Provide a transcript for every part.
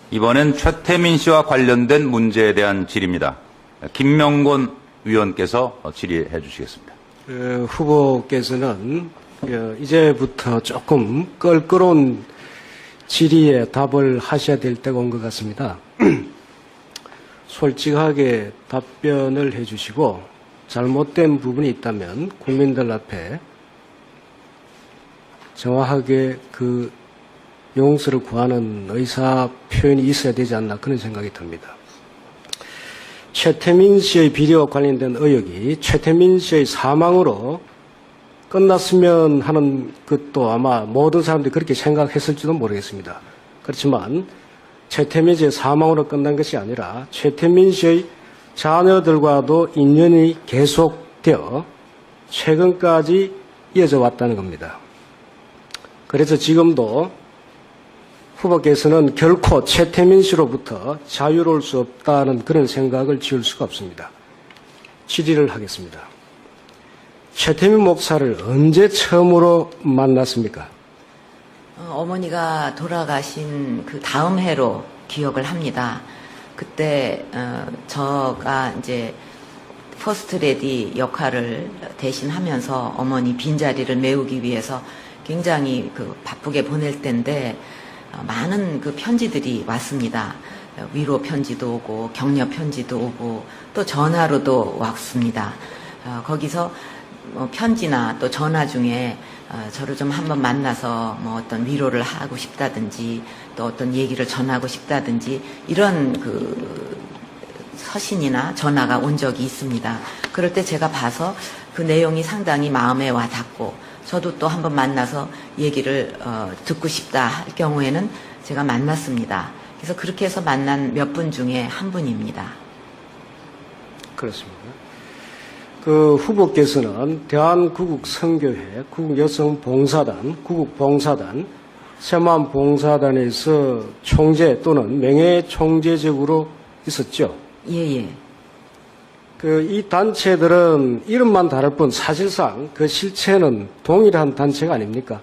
이번엔 최태민 씨와 관련된 문제에 대한 질의입니다. 김명곤 위원께서 질의해 주시겠습니다. 후보께서는 이제부터 조금 껄끄러운 질의에 답을 하셔야 될 때가 온 것 같습니다. 솔직하게 답변을 해주시고 잘못된 부분이 있다면 국민들 앞에 정확하게 그 용서를 구하는 의사 표현이 있어야 되지 않나 그런 생각이 듭니다. 최태민 씨의 비리와 관련된 의혹이 최태민 씨의 사망으로 끝났으면 하는 것도 아마 모든 사람들이 그렇게 생각했을지도 모르겠습니다. 그렇지만 최태민 씨의 사망으로 끝난 것이 아니라 최태민 씨의 자녀들과도 인연이 계속되어 최근까지 이어져 왔다는 겁니다. 그래서 지금도 후보께서는 결코 최태민 씨로부터 자유로울 수 없다는 그런 생각을 지울 수가 없습니다. 질의를 하겠습니다. 최태민 목사를 언제 처음으로 만났습니까? 어머니가 돌아가신 그 다음 해로 기억을 합니다. 그때 저가 이제 퍼스트레디 역할을 대신하면서 어머니 빈자리를 메우기 위해서 굉장히 바쁘게 보낼 때인데 많은 그 편지들이 왔습니다. 위로 편지도 오고 격려 편지도 오고 또 전화로도 왔습니다. 거기서 편지나 또 전화 중에 저를 좀 한번 만나서 어떤 위로를 하고 싶다든지 또 어떤 얘기를 전하고 싶다든지 이런 서신이나 전화가 온 적이 있습니다. 그럴 때 제가 봐서 그 내용이 상당히 마음에 와 닿고 저도 또 한번 만나서 얘기를 듣고 싶다 할 경우에는 제가 만났습니다. 그래서 그렇게 해서 만난 몇 분 중에 한 분입니다. 그렇습니다. 그 후보께서는 대한구국선교회, 구국여성봉사단, 구국봉사단, 새마음봉사단에서 총재 또는 명예총재직으로 있었죠? 예. 이 단체들은 이름만 다를 뿐 사실상 그 실체는 동일한 단체가 아닙니까?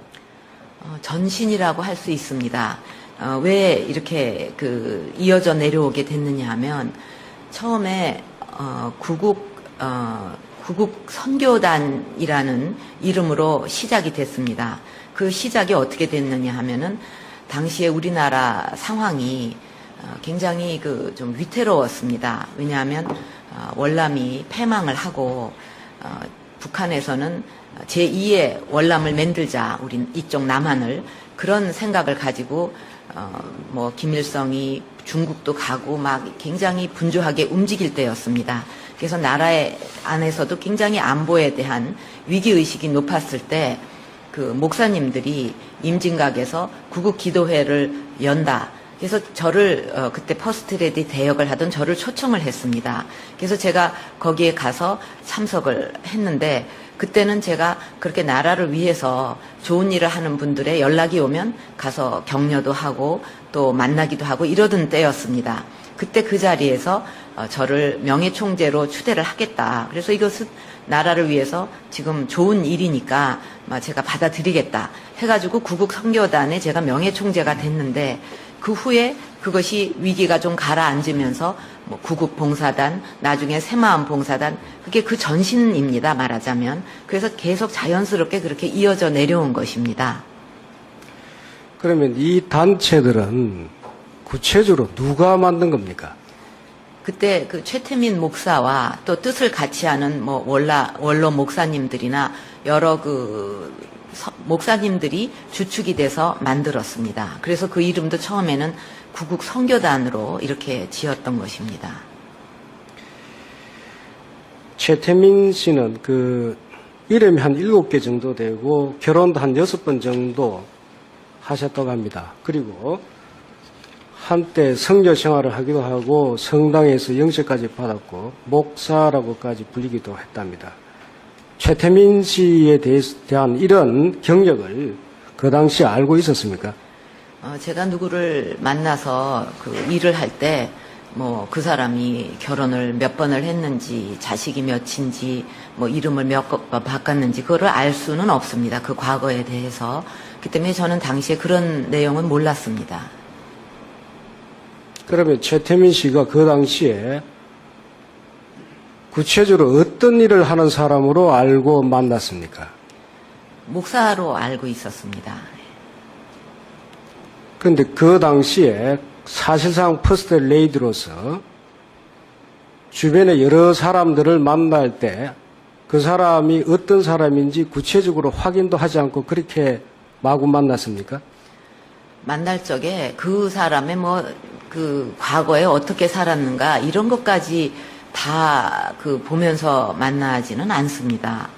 전신이라고 할 수 있습니다. 왜 이렇게 이어져 내려오게 됐느냐 하면 처음에 구국 선교단이라는 이름으로 시작이 됐습니다. 그 시작이 어떻게 됐느냐 하면은 당시에 우리나라 상황이 굉장히 좀 위태로웠습니다. 왜냐하면 월남이 패망을 하고 북한에서는 제2의 월남을 만들자 우린 이쪽 남한을 그런 생각을 가지고 김일성이 중국도 가고 막 굉장히 분주하게 움직일 때였습니다. 그래서 나라의 안에서도 굉장히 안보에 대한 위기의식이 높았을 때 목사님들이 임진각에서 구국기도회를 연다. 그래서 저를 그때 퍼스트레디 대역을 하던 저를 초청을 했습니다. 그래서 제가 거기에 가서 참석을 했는데 그때는 제가 그렇게 나라를 위해서 좋은 일을 하는 분들의 연락이 오면 가서 격려도 하고 또 만나기도 하고 이러던 때였습니다. 그때 그 자리에서 저를 명예총재로 추대를 하겠다. 그래서 이것은 나라를 위해서 지금 좋은 일이니까 제가 받아들이겠다 해가지고 구국선교단에 제가 명예총재가 됐는데 그 후에 그것이 위기가 좀 가라앉으면서 구국봉사단, 나중에 새마음봉사단, 그게 그 전신입니다, 말하자면. 그래서 계속 자연스럽게 그렇게 이어져 내려온 것입니다. 그러면 이 단체들은 구체적으로 누가 만든 겁니까? 그때 최태민 목사와 또 뜻을 같이 하는 원로 목사님들이나 여러 목사님들이 주축이 돼서 만들었습니다. 그래서 그 이름도 처음에는 구국 선교단으로 이렇게 지었던 것입니다. 최태민 씨는 이름이 한 7개 정도 되고 결혼도 한 6번 정도 하셨다고 합니다. 그리고 한때 선교 생활을 하기도 하고 성당에서 영세까지 받았고 목사라고까지 불리기도 했답니다. 최태민 씨에 대한 이런 경력을 그 당시에 알고 있었습니까? 제가 누구를 만나서 일을 할 때 그 사람이 결혼을 몇 번을 했는지 자식이 몇인지 이름을 몇 번 바꿨는지 그거를 알 수는 없습니다. 그 과거에 대해서. 그 때문에 저는 당시에 그런 내용은 몰랐습니다. 그러면 최태민 씨가 그 당시에 구체적으로 어떤 일을 하는 사람으로 알고 만났습니까? 목사로 알고 있었습니다. 그런데 그 당시에 사실상 퍼스트 레이디로서 주변의 여러 사람들을 만날 때 그 사람이 어떤 사람인지 구체적으로 확인도 하지 않고 그렇게 마구 만났습니까? 만날 적에 그 사람의 그 과거에 어떻게 살았는가 이런 것까지 다 보면서 만나지는 않습니다.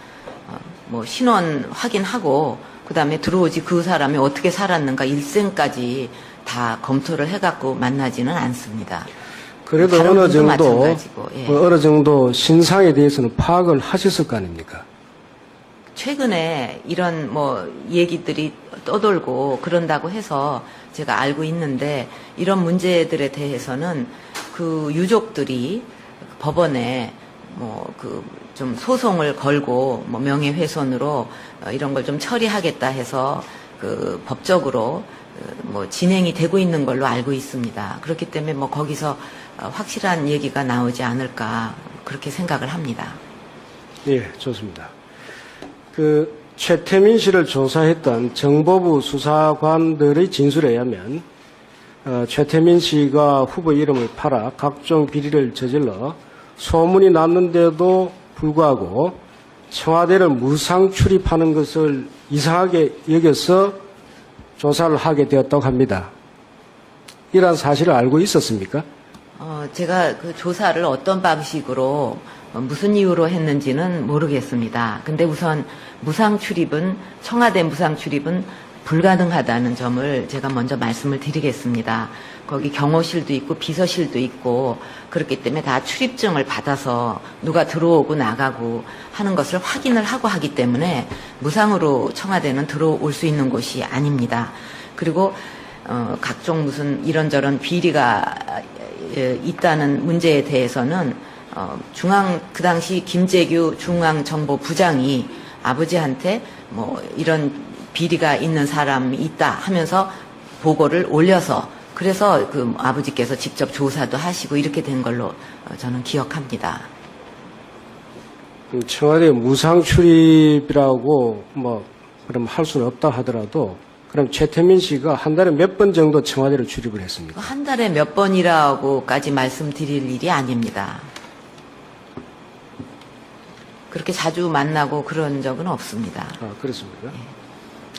신원 확인하고 그다음에 들어오지 그 사람이 어떻게 살았는가 일생까지 다 검토를 해갖고 만나지는 않습니다. 그래도 다른 어느 분도 정도, 마찬가지고, 예. 어느 정도 신상에 대해서는 파악을 하셨을 거 아닙니까? 최근에 이런 얘기들이 떠돌고 그런다고 해서 제가 알고 있는데 이런 문제들에 대해서는 그 유족들이 법원에 좀 소송을 걸고 명예훼손으로 이런 걸 좀 처리하겠다 해서 법적으로 진행이 되고 있는 걸로 알고 있습니다. 그렇기 때문에 거기서 확실한 얘기가 나오지 않을까 그렇게 생각을 합니다. 예, 좋습니다. 최태민 씨를 조사했던 정보부 수사관들의 진술에 의하면 최태민 씨가 후보 이름을 팔아 각종 비리를 저질러 소문이 났는데도 불구하고 청와대를 무상 출입하는 것을 이상하게 여겨서 조사를 하게 되었다고 합니다. 이러한 사실을 알고 있었습니까? 제가 그 조사를 어떤 방식으로 무슨 이유로 했는지는 모르겠습니다. 근데 우선 청와대 무상 출입은 불가능하다는 점을 제가 먼저 말씀을 드리겠습니다. 거기 경호실도 있고 비서실도 있고 그렇기 때문에 다 출입증을 받아서 누가 들어오고 나가고 하는 것을 확인을 하고 하기 때문에 무상으로 청와대는 들어올 수 있는 곳이 아닙니다. 그리고 각종 무슨 이런저런 비리가 있다는 문제에 대해서는 그 당시 김재규 중앙정보부장이 아버지한테 이런 비리가 있는 사람이 있다 하면서 보고를 올려서 그래서 아버지께서 직접 조사도 하시고 이렇게 된 걸로 저는 기억합니다. 청와대 무상 출입이라고 그럼 할 수는 없다 하더라도 그럼 최태민 씨가 한 달에 몇 번 정도 청와대를 출입을 했습니까? 한 달에 몇 번이라고까지 말씀드릴 일이 아닙니다. 그렇게 자주 만나고 그런 적은 없습니다. 그렇습니까?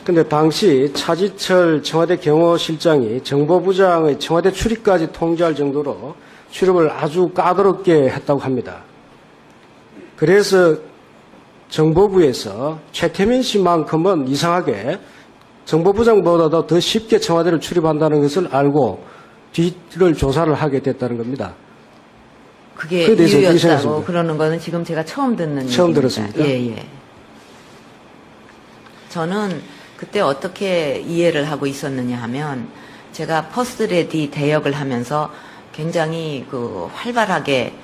근데 당시 차지철 청와대 경호실장이 정보부장의 청와대 출입까지 통제할 정도로 출입을 아주 까다롭게 했다고 합니다. 그래서 정보부에서 최태민 씨만큼은 이상하게 정보부장보다도 더 쉽게 청와대를 출입한다는 것을 알고 뒤를 조사를 하게 됐다는 겁니다. 그게 그에 대해서 어떻게 이유였다고 생각하십니까? 그러는 거는 지금 제가 처음 듣는 처음 얘기입니다. 들었습니까? 예. 저는 그때 어떻게 이해를 하고 있었느냐 하면 제가 퍼스트레디 대역을 하면서 굉장히 활발하게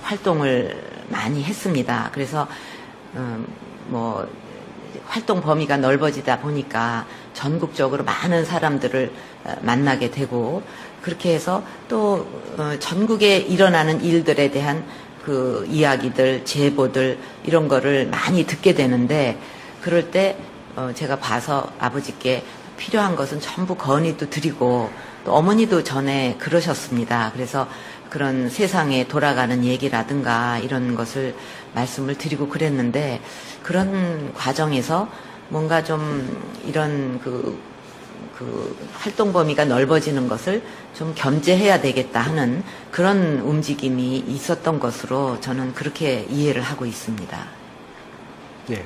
활동을 많이 했습니다. 그래서 활동 범위가 넓어지다 보니까 전국적으로 많은 사람들을 만나게 되고 그렇게 해서 또 전국에 일어나는 일들에 대한 이야기들, 제보들 이런 거를 많이 듣게 되는데 그럴 때 제가 봐서 아버지께 필요한 것은 전부 건의도 드리고 또 어머니도 전에 그러셨습니다. 그래서 그런 세상에 돌아가는 얘기라든가 이런 것을 말씀을 드리고 그랬는데 그런 과정에서 뭔가 좀 이런 활동 범위가 넓어지는 것을 좀 견제해야 되겠다 하는 그런 움직임이 있었던 것으로 저는 그렇게 이해를 하고 있습니다. 네.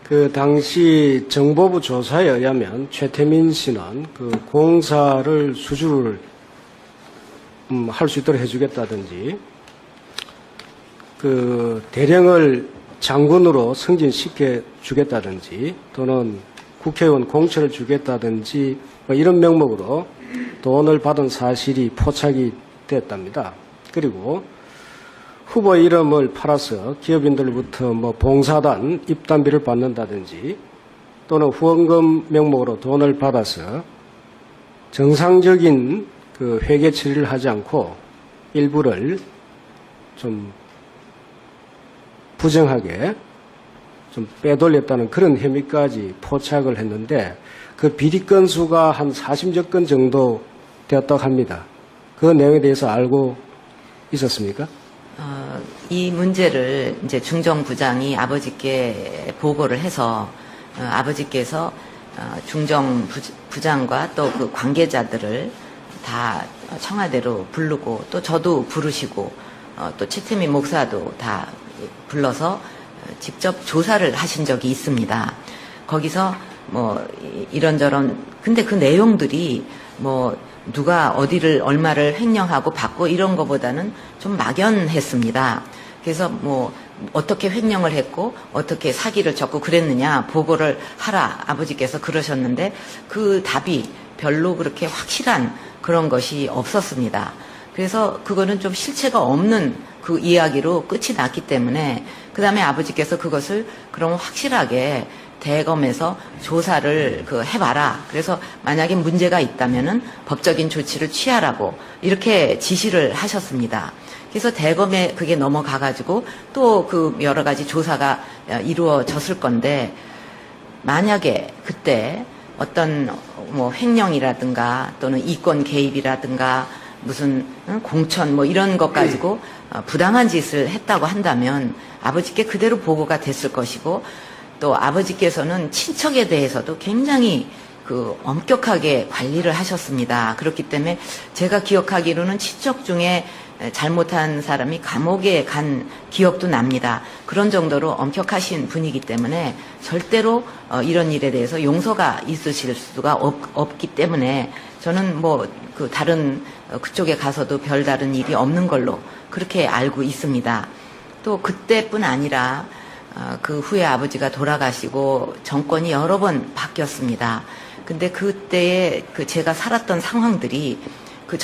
그 당시 정보부 조사에 의하면 최태민 씨는 공사를 수주를 할 수 있도록 해주겠다든지 대령을 장군으로 승진시켜 주겠다든지 또는 국회의원 공천을 주겠다든지 이런 명목으로 돈을 받은 사실이 포착이 됐답니다. 그리고 후보 이름을 팔아서 기업인들로부터 봉사단 입단비를 받는다든지 또는 후원금 명목으로 돈을 받아서 정상적인 그 회계 처리를 하지 않고 일부를 좀 부정하게 좀 빼돌렸다는 그런 혐의까지 포착을 했는데 그 비리 건수가 한 40여 건 정도 되었다고 합니다. 그 내용에 대해서 알고 있었습니까? 이 문제를 이제 중정부장이 아버지께 보고를 해서 아버지께서 중정부장과 또 그 관계자들을 다 청와대로 부르고 또 저도 부르시고 또 최태민 목사도 다 불러서 직접 조사를 하신 적이 있습니다. 거기서 뭐 이런저런 근데 그 내용들이 뭐 누가 어디를 얼마를 횡령하고 받고 이런 거보다는 좀 막연했습니다. 그래서 뭐 어떻게 횡령을 했고 어떻게 사기를 쳤고 그랬느냐 보고를 하라 아버지께서 그러셨는데 그 답이 별로 그렇게 확실한 그런 것이 없었습니다. 그래서 그거는 좀 실체가 없는 그 이야기로 끝이 났기 때문에 그 다음에 아버지께서 그것을 그럼 확실하게 대검에서 조사를 해봐라. 그래서 만약에 문제가 있다면은 법적인 조치를 취하라고 이렇게 지시를 하셨습니다. 그래서 대검에 그게 넘어가가지고 또 그 여러 가지 조사가 이루어졌을 건데 만약에 그때 어떤 뭐 횡령이라든가 또는 이권 개입이라든가 무슨 공천 뭐 이런 것 가지고 부당한 짓을 했다고 한다면 아버지께 그대로 보고가 됐을 것이고 또 아버지께서는 친척에 대해서도 굉장히 엄격하게 관리를 하셨습니다. 그렇기 때문에 제가 기억하기로는 친척 중에 잘못한 사람이 감옥에 간 기억도 납니다. 그런 정도로 엄격하신 분이기 때문에 절대로 이런 일에 대해서 용서가 있으실 수가 없기 때문에 저는 뭐 다른 그쪽에 가서도 별다른 일이 없는 걸로 그렇게 알고 있습니다. 또 그때뿐 아니라 그 후에 아버지가 돌아가시고 정권이 여러 번 바뀌었습니다. 근데 그때의 제가 살았던 상황들이 그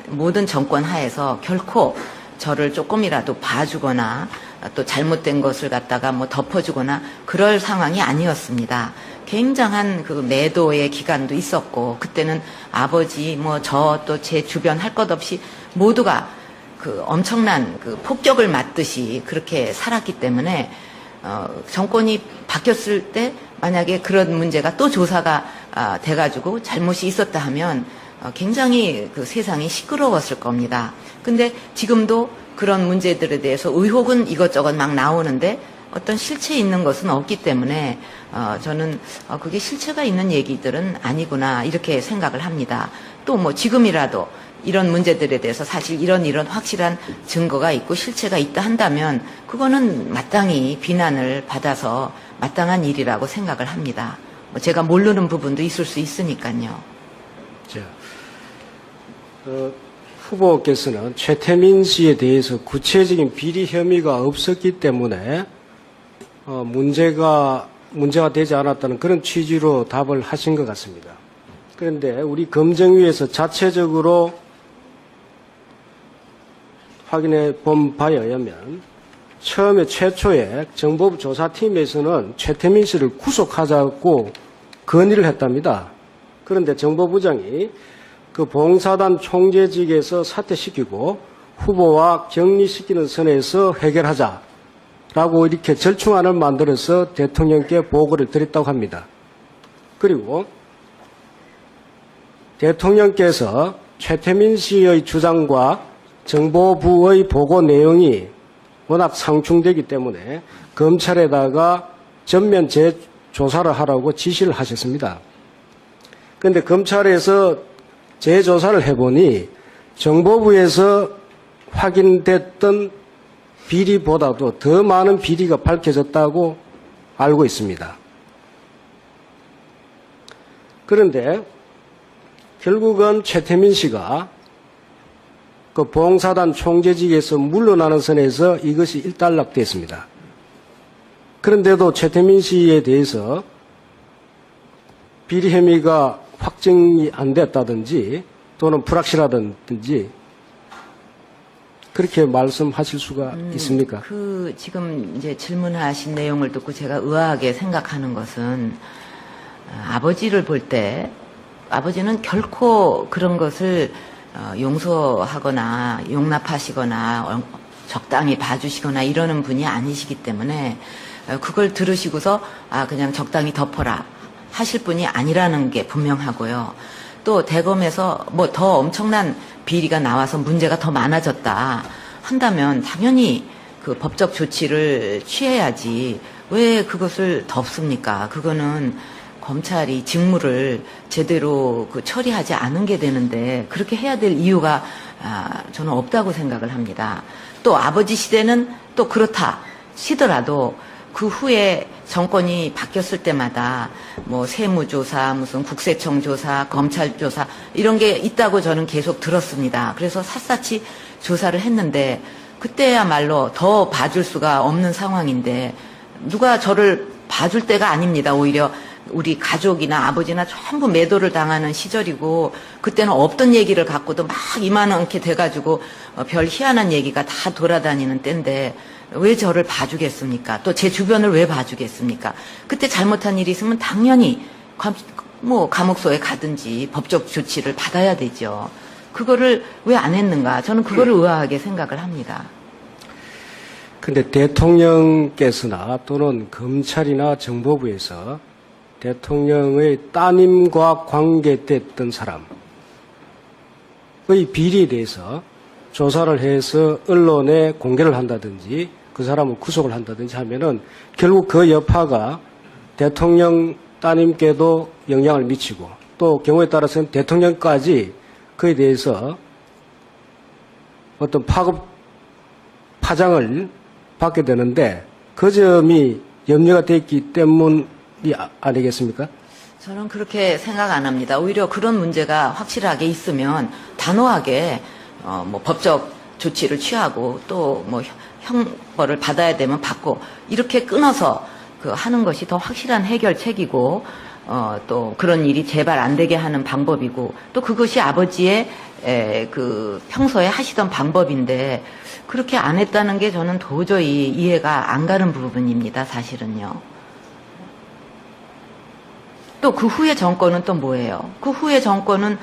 모든 정권 하에서 결코 저를 조금이라도 봐주거나 또 잘못된 것을 갖다가 뭐 덮어주거나 그럴 상황이 아니었습니다. 굉장한 매도의 기간도 있었고 그때는 아버지 뭐 저 또 제 주변 할 것 없이 모두가 엄청난 폭격을 맞듯이 그렇게 살았기 때문에 정권이 바뀌었을 때 만약에 그런 문제가 또 조사가 돼가지고 잘못이 있었다 하면 굉장히 세상이 시끄러웠을 겁니다. 근데 지금도 그런 문제들에 대해서 의혹은 이것저것 막 나오는데 어떤 실체 있는 것은 없기 때문에 저는 그게 실체가 있는 얘기들은 아니구나 이렇게 생각을 합니다. 또 뭐 지금이라도 이런 문제들에 대해서 사실 이런 확실한 증거가 있고 실체가 있다 한다면 그거는 마땅히 비난을 받아서 마땅한 일이라고 생각을 합니다. 뭐 제가 모르는 부분도 있을 수 있으니까요. 자, 후보께서는 최태민 씨에 대해서 구체적인 비리 혐의가 없었기 때문에 문제가 되지 않았다는 그런 취지로 답을 하신 것 같습니다. 그런데 우리 검정위에서 자체적으로 확인해 본 바에 의하면 처음에 최초에 정보부 조사팀에서는 최태민 씨를 구속하자고 건의를 했답니다. 그런데 정보부장이 그 봉사단 총재직에서 사퇴시키고 후보와 격리시키는 선에서 해결하자라고 이렇게 절충안을 만들어서 대통령께 보고를 드렸다고 합니다. 그리고 대통령께서 최태민 씨의 주장과 정보부의 보고 내용이 워낙 상충되기 때문에 검찰에다가 전면 재조사를 하라고 지시를 하셨습니다. 그런데 검찰에서 재조사를 해보니 정보부에서 확인됐던 비리보다도 더 많은 비리가 밝혀졌다고 알고 있습니다. 그런데 결국은 최태민 씨가 그 봉사단 총재직에서 물러나는 선에서 이것이 일단락됐습니다. 그런데도 최태민 씨에 대해서 비리 혐의가 확정이 안 됐다든지 또는 불확실하다든지 그렇게 말씀하실 수가 있습니까? 지금 이제 질문하신 내용을 듣고 제가 의아하게 생각하는 것은 아버지를 볼 때 아버지는 결코 그런 것을 용서하거나 용납하시거나 적당히 봐주시거나 이러는 분이 아니시기 때문에 그걸 들으시고서 그냥 적당히 덮어라 하실 분이 아니라는 게 분명하고요. 또 대검에서 뭐 더 엄청난 비리가 나와서 문제가 더 많아졌다 한다면 당연히 그 법적 조치를 취해야지 왜 그것을 덮습니까? 그거는 검찰이 직무를 제대로 처리하지 않은 게 되는데 그렇게 해야 될 이유가 저는 없다고 생각을 합니다. 또 아버지 시대는 또 그렇다 치더라도 그 후에 정권이 바뀌었을 때마다 뭐 세무조사, 무슨 국세청 조사, 검찰 조사 이런 게 있다고 저는 계속 들었습니다. 그래서 샅샅이 조사를 했는데 그때야말로 더 봐줄 수가 없는 상황인데 누가 저를 봐줄 때가 아닙니다. 오히려 우리 가족이나 아버지나 전부 매도를 당하는 시절이고 그때는 없던 얘기를 갖고도 막 이만하게 돼가지고 별 희한한 얘기가 다 돌아다니는 때인데 왜 저를 봐주겠습니까? 또 제 주변을 왜 봐주겠습니까? 그때 잘못한 일이 있으면 당연히 감옥소에 가든지 법적 조치를 받아야 되죠. 그거를 왜 안 했는가? 저는 그거를 의아하게 생각을 합니다. 근데 대통령께서나 또는 검찰이나 정보부에서 대통령의 따님과 관계됐던 사람의 비리에 대해서 조사를 해서 언론에 공개를 한다든지 그 사람을 구속을 한다든지 하면은 결국 그 여파가 대통령 따님께도 영향을 미치고 또 경우에 따라서는 대통령까지 그에 대해서 어떤 파장을 받게 되는데 그 점이 염려가 됐기 때문이 아니겠습니까? 저는 그렇게 생각 안 합니다. 오히려 그런 문제가 확실하게 있으면 단호하게 법적 조치를 취하고 또 형벌을 받아야 되면 받고 이렇게 끊어서 하는 것이 더 확실한 해결책이고 또 그런 일이 재발 안 되게 하는 방법이고 또 그것이 아버지의 평소에 하시던 방법인데 그렇게 안 했다는 게 저는 도저히 이해가 안 가는 부분입니다. 사실은요. 또 그 후에 정권은 또 뭐예요? 그 후에 정권은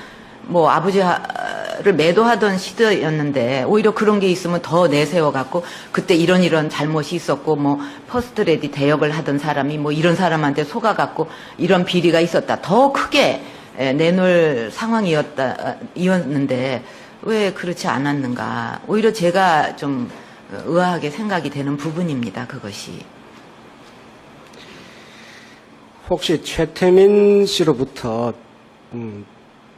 아버지를 매도하던 시대였는데 오히려 그런 게 있으면 더 내세워갖고 그때 이런 잘못이 있었고 퍼스트레디 대역을 하던 사람이 이런 사람한테 속아갖고 이런 비리가 있었다. 더 크게 내놓을 상황이었는데 왜 그렇지 않았는가. 오히려 제가 좀 의아하게 생각이 되는 부분입니다. 그것이. 혹시 최태민 씨로부터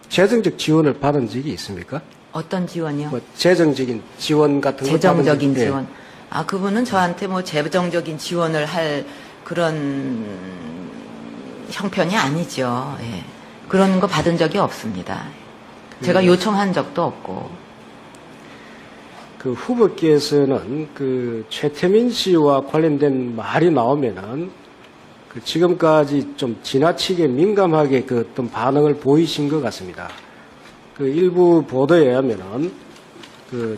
재정적 지원을 받은 적이 있습니까? 어떤 지원이요? 재정적인 지원 같은 거 재정적인 받은 적이, 지원. 그분은 저한테 재정적인 지원을 할 그런 형편이 아니죠. 예. 그런 거 받은 적이 없습니다. 제가 요청한 적도 없고. 그 후보께서는 최태민 씨와 관련된 말이 나오면은 지금까지 좀 지나치게 민감하게 어떤 반응을 보이신 것 같습니다. 일부 보도에 의하면은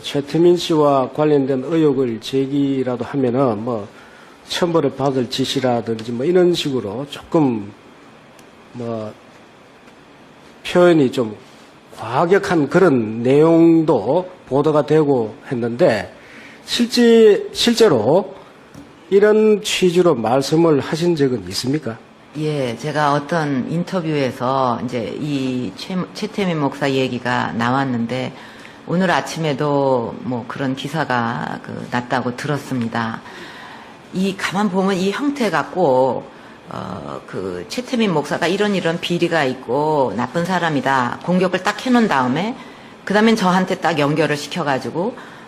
최태민 씨와 관련된 의혹을 제기라도 하면은 처벌을 받을 짓이라든지 이런 식으로 조금 표현이 좀 과격한 그런 내용도 보도가 되고 했는데 실제로 이런 취지로 말씀을 하신 적은 있습니까? 예, 제가 어떤 인터뷰에서 이제 이 최태민 목사 얘기가 나왔는데 오늘 아침에도 그런 기사가 났다고 들었습니다. 가만 보면 이 형태가 꼭 최태민 목사가 이런 비리가 있고 나쁜 사람이다 공격을 딱 해놓은 다음에 그 다음엔 저한테 딱 연결을 시켜가지고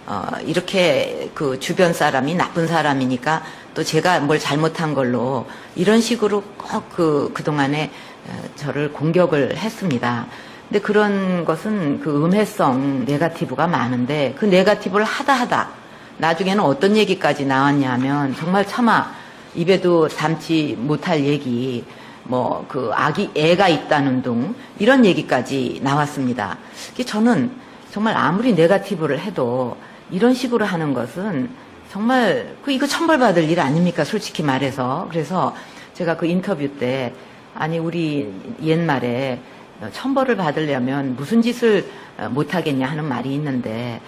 이렇게 주변 사람이 나쁜 사람이니까 또 제가 뭘 잘못한 걸로 이런 식으로 꼭 그동안에 저를 공격을 했습니다. 근데 그런 것은 음해성 네거티브가 많은데 그 네거티브를 하다 나중에는 어떤 얘기까지 나왔냐면 정말 차마 입에도 담지 못할 얘기 애가 있다는 둥 이런 얘기까지 나왔습니다. 저는 정말 아무리 네거티브를 해도 이런 식으로 하는 것은 정말 이거 처벌받을 일 아닙니까? 솔직히 말해서. 그래서 제가 인터뷰 때 우리 옛말에 천벌을 받으려면 무슨 짓을 못하겠냐 하는 말이 있는데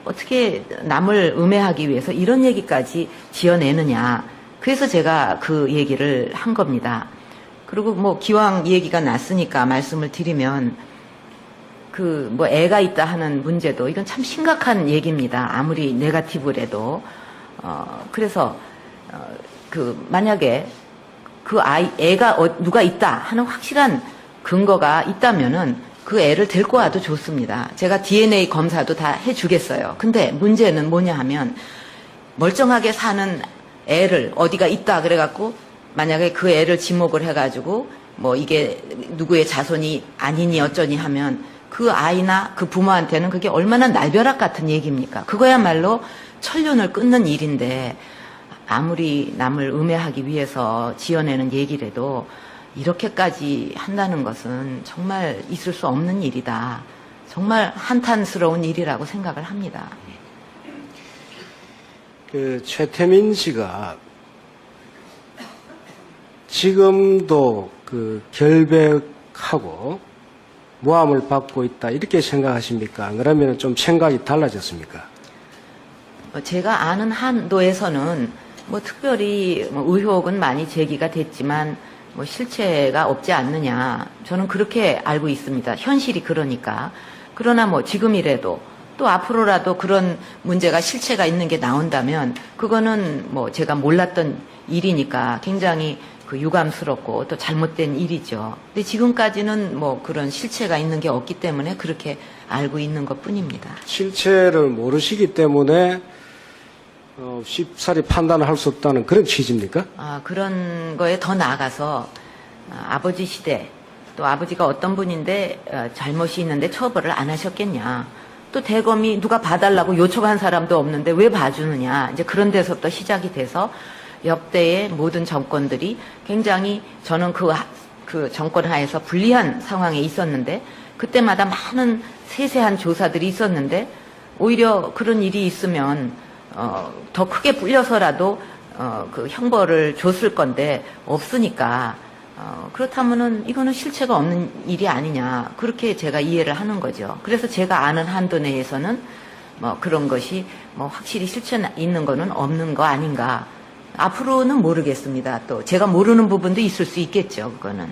어떻게 남을 음해하기 위해서 이런 얘기까지 지어내느냐. 그래서 제가 그 얘기를 한 겁니다. 그리고 뭐 기왕 얘기가 났으니까 말씀을 드리면 그 뭐 애가 있다 하는 문제도 이건 참 심각한 얘기입니다. 아무리 네거티브래도 그래서 그 만약에 그 애가 누가 있다 하는 확실한 근거가 있다면은 그 애를 데리고 와도 좋습니다. 제가 DNA 검사도 다 해주겠어요. 근데 문제는 뭐냐 하면 멀쩡하게 사는 애를 어디가 있다 그래갖고 만약에 그 애를 지목을 해가지고 뭐 이게 누구의 자손이 아니니 어쩌니 하면 그 아이나 그 부모한테는 그게 얼마나 날벼락 같은 얘기입니까? 그거야말로 천륜을 끊는 일인데 아무리 남을 음해하기 위해서 지어내는 얘기라도 이렇게까지 한다는 것은 정말 있을 수 없는 일이다. 정말 한탄스러운 일이라고 생각을 합니다. 그 최태민 씨가 지금도 그 결백하고 모함을 받고 있다 이렇게 생각하십니까? 그러면 좀 생각이 달라졌습니까? 제가 아는 한도에서는 뭐 특별히 뭐 의혹은 많이 제기가 됐지만 뭐 실체가 없지 않느냐. 저는 그렇게 알고 있습니다. 현실이 그러니까. 그러나 뭐 지금이라도 또 앞으로라도 그런 문제가 실체가 있는 게 나온다면 그거는 뭐 제가 몰랐던 일이니까 굉장히 그 유감스럽고 또 잘못된 일이죠. 근데 지금까지는 뭐 그런 실체가 있는 게 없기 때문에 그렇게 알고 있는 것 뿐입니다. 실체를 모르시기 때문에 쉽사리 판단을 할 수 없다는 그런 취지입니까? 그런 거에 더 나아가서 아버지 시대 또 아버지가 어떤 분인데 잘못이 있는데 처벌을 안 하셨겠냐. 또 대검이 누가 봐달라고 요청한 사람도 없는데 왜 봐주느냐. 이제 그런 데서부터 시작이 돼서 역대의 모든 정권들이 굉장히 저는 그 정권 하에서 불리한 상황에 있었는데 그때마다 많은 세세한 조사들이 있었는데 오히려 그런 일이 있으면 더 크게 불려서라도 그 형벌을 줬을 건데 없으니까 그렇다면은 이거는 실체가 없는 일이 아니냐 그렇게 제가 이해를 하는 거죠. 그래서 제가 아는 한도 내에서는 뭐 그런 것이 뭐 확실히 실체 있는 거는 없는 거 아닌가. 앞으로는 모르겠습니다. 또 제가 모르는 부분도 있을 수 있겠죠. 그거는.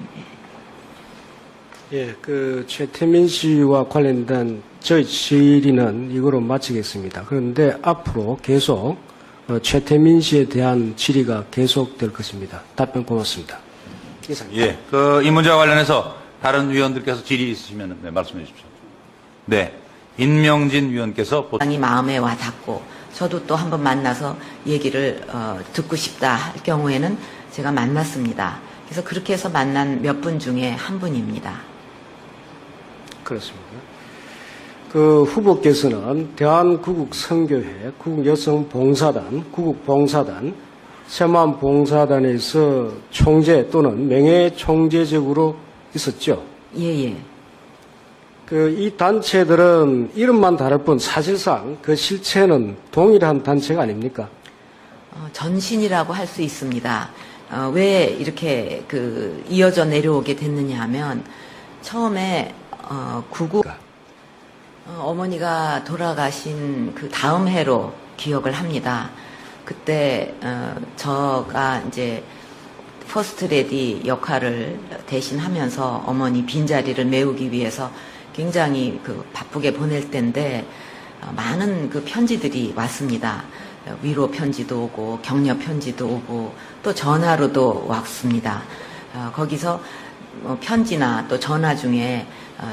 예, 그 최태민 씨와 관련된 저희 질의는 이거로 마치겠습니다. 그런데 앞으로 계속 최태민 씨에 대한 질의가 계속될 것입니다. 답변 고맙습니다. 이상입니다. 예, 이 문제와 관련해서 다른 위원들께서 질의 있으시면 네, 말씀해 주십시오. 네, 임명진 위원께서 굉장히 마음에 와닿고 저도 또 한번 만나서 얘기를 듣고 싶다 할 경우에는 제가 만났습니다. 그래서 그렇게 해서 만난 몇 분 중에 한 분입니다. 그렇습니다. 그 후보께서는 대한구국선교회, 구국여성봉사단, 구국봉사단, 새마음봉사단에서 총재 또는 명예총재직으로 있었죠. 예. 이 단체들은 이름만 다를 뿐 사실상 그 실체는 동일한 단체가 아닙니까? 전신이라고 할 수 있습니다. 왜 이렇게 이어져 내려오게 됐느냐 하면 처음에 구국 어머니가 돌아가신 그 다음 해로 기억을 합니다. 그때 저가 이제 퍼스트 레디 역할을 대신하면서 어머니 빈자리를 메우기 위해서 굉장히 바쁘게 보낼 때인데 많은 그 편지들이 왔습니다. 위로 편지도 오고 격려 편지도 오고 또 전화로도 왔습니다. 거기서 편지나 또 전화 중에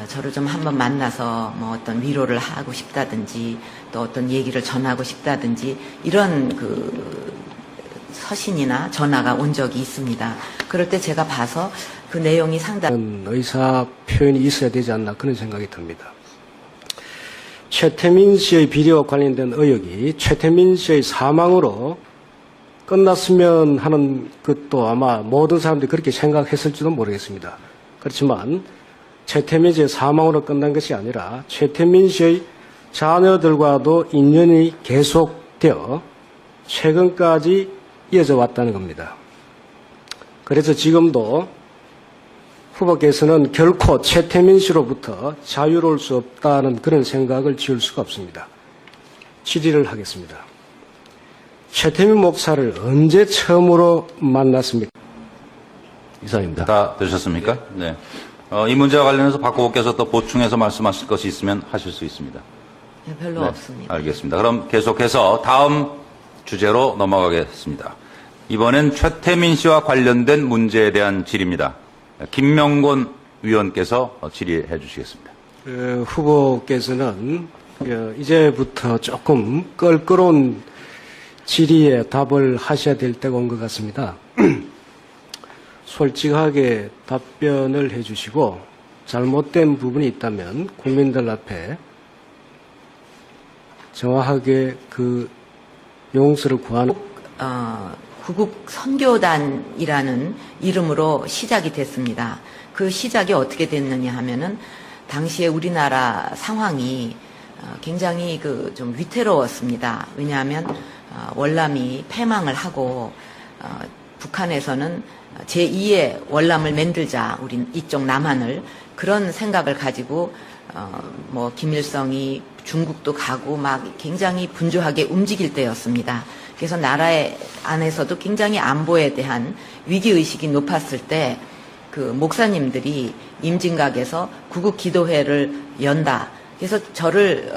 저를 좀 한번 만나서 뭐 어떤 위로를 하고 싶다든지 또 어떤 얘기를 전하고 싶다든지 이런 서신이나 전화가 온 적이 있습니다. 그럴 때 제가 봐서 그 내용이 상당히 의사 표현이 있어야 되지 않나 그런 생각이 듭니다. 최태민 씨의 비리와 관련된 의혹이 최태민 씨의 사망으로 끝났으면 하는 것도 아마 모든 사람들이 그렇게 생각했을지도 모르겠습니다. 그렇지만 최태민 씨의 사망으로 끝난 것이 아니라 최태민 씨의 자녀들과도 인연이 계속되어 최근까지 이어져 왔다는 겁니다. 그래서 지금도 후보께서는 결코 최태민 씨로부터 자유로울 수 없다는 그런 생각을 지울 수가 없습니다. 질의를 하겠습니다. 최태민 목사를 언제 처음으로 만났습니까? 이상입니다. 다 들으셨습니까? 네. 이 문제와 관련해서 박 후보께서 또 보충해서 말씀하실 것이 있으면 하실 수 있습니다. 네, 별로 네, 없습니다. 알겠습니다. 그럼 계속해서 다음 주제로 넘어가겠습니다. 이번엔 최태민 씨와 관련된 문제에 대한 질의입니다. 김명곤 위원께서 질의해 주시겠습니다. 후보께서는 이제부터 조금 껄끄러운 질의에 답을 하셔야 될 때가 온 것 같습니다. 솔직하게 답변을 해주시고 잘못된 부분이 있다면 국민들 앞에 정확하게 그 용서를 구하는 구국 선교단이라는 이름으로 시작이 됐습니다. 그 시작이 어떻게 됐느냐 하면은 당시에 우리나라 상황이 굉장히 좀 위태로웠습니다. 왜냐하면 월남이 패망을 하고 북한에서는 제2의 월남을 만들자, 우리 이쪽 남한을 그런 생각을 가지고 김일성이 중국도 가고 막 굉장히 분주하게 움직일 때였습니다. 그래서 나라의 안에서도 굉장히 안보에 대한 위기의식이 높았을 때 그 목사님들이 임진각에서 구국 기도회를 연다. 그래서 저를